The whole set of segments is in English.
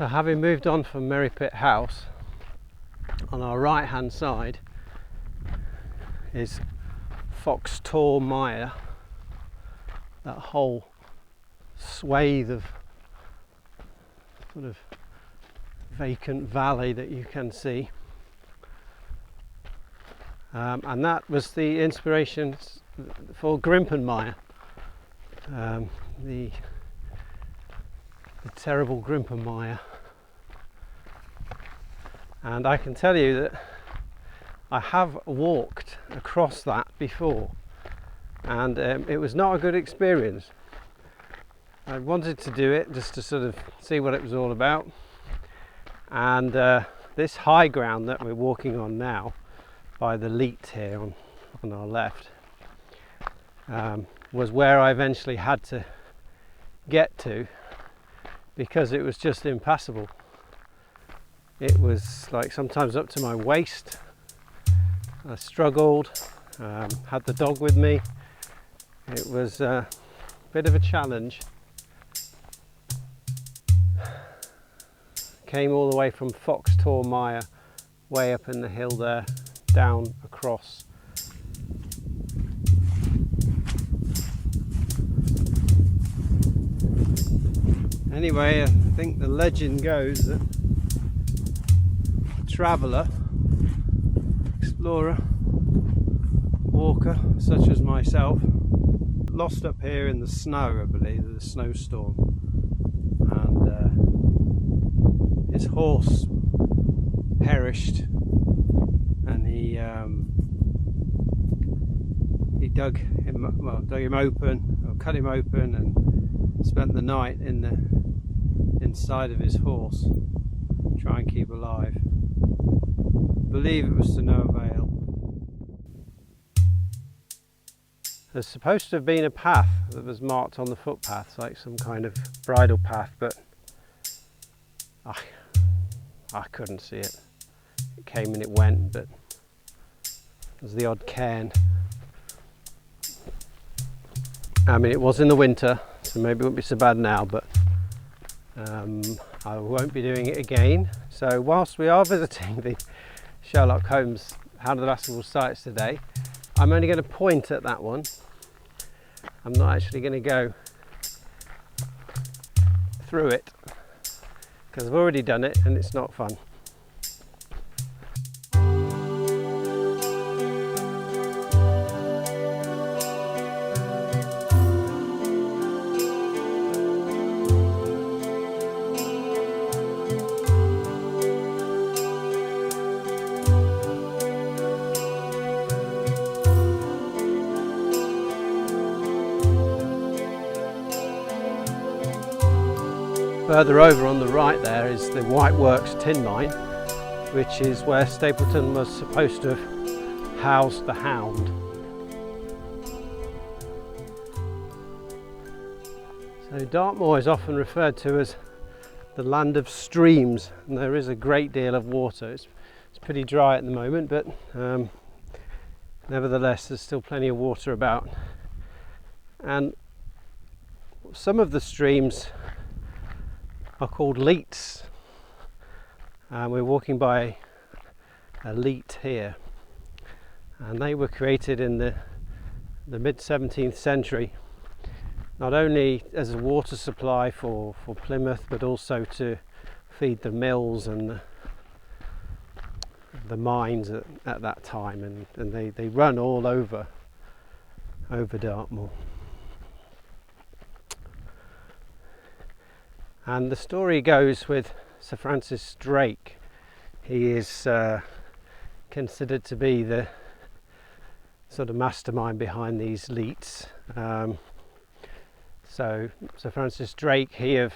So having moved on from Merripit House, on our right hand side is Foxtor Mire, that whole swathe of sort of vacant valley that you can see, and that was the inspiration for Grimpen Mire, the terrible Grimpen Mire. And I can tell you that I have walked across that before, and it was not a good experience. I wanted to do it just to sort of see what it was all about, and this high ground that we're walking on now by the LEAT here on our left was where I eventually had to get to, because it was just impassable. It was like sometimes up to my waist. I struggled, had the dog with me. It was a bit of a challenge. Came all the way from Foxtor Mire, way up in the hill there, down across. Anyway, I think the legend goes that a traveller, explorer, walker such as myself, lost up here in the snow, I believe, the snowstorm, and his horse perished, and he dug him open, or cut him open, and spent the night inside of his horse, try and keep alive. I believe it was to no avail. There's supposed to have been a path that was marked on the footpaths, like some kind of bridle path, but I couldn't see it. It came and it went, but there's the odd cairn. I mean, it was in the winter, so maybe it won't be so bad now, but I won't be doing it again. So whilst we are visiting the Sherlock Holmes Hound of the Baskervilles sites today, I'm only going to point at that one. I'm not actually going to go through it, because I've already done it and it's not fun. Further over on the right there is the White Works tin mine, which is where Stapleton was supposed to have housed the Hound. So Dartmoor is often referred to as the land of streams, and there is a great deal of water. It's pretty dry at the moment, but nevertheless there's still plenty of water about. And some of the streams are called LEATs. We're walking by a LEAT here, and they were created in the mid 17th century, not only as a water supply for Plymouth, but also to feed the mills and the mines at that time, and they run all over Dartmoor. And the story goes with Sir Francis Drake. He is considered to be the sort of mastermind behind these LEATs. So Sir Francis Drake, he of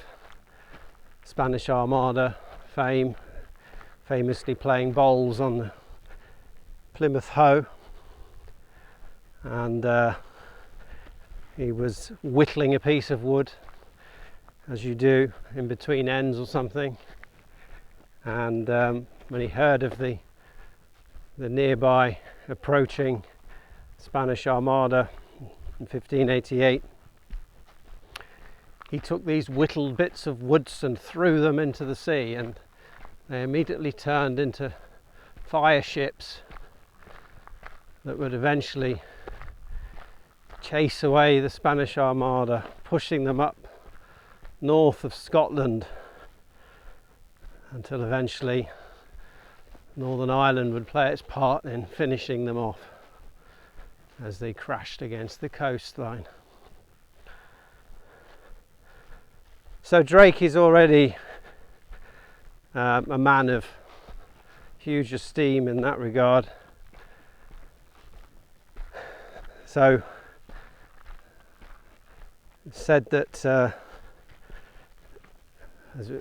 Spanish Armada fame, famously playing bowls on the Plymouth Hoe, and he was whittling a piece of wood, as you do, in between ends or something, and when he heard of the nearby approaching Spanish Armada in 1588, he took these whittled bits of woods and threw them into the sea, and they immediately turned into fire ships that would eventually chase away the Spanish Armada, pushing them up north of Scotland until eventually Northern Ireland would play its part in finishing them off as they crashed against the coastline. So Drake is already a man of huge esteem in that regard. So it's said that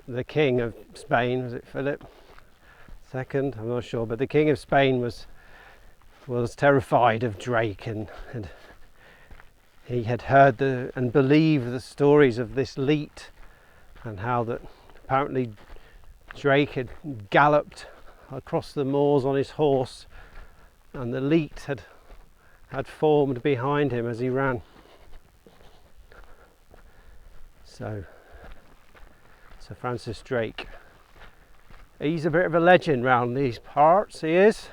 the King of Spain, was it Philip II? I'm not sure, but the King of Spain was terrified of Drake, and he had heard and believed the stories of this LEAT, and how that apparently Drake had galloped across the moors on his horse, and the LEAT had formed behind him as he ran. So Sir Francis Drake, he's a bit of a legend round these parts, he is.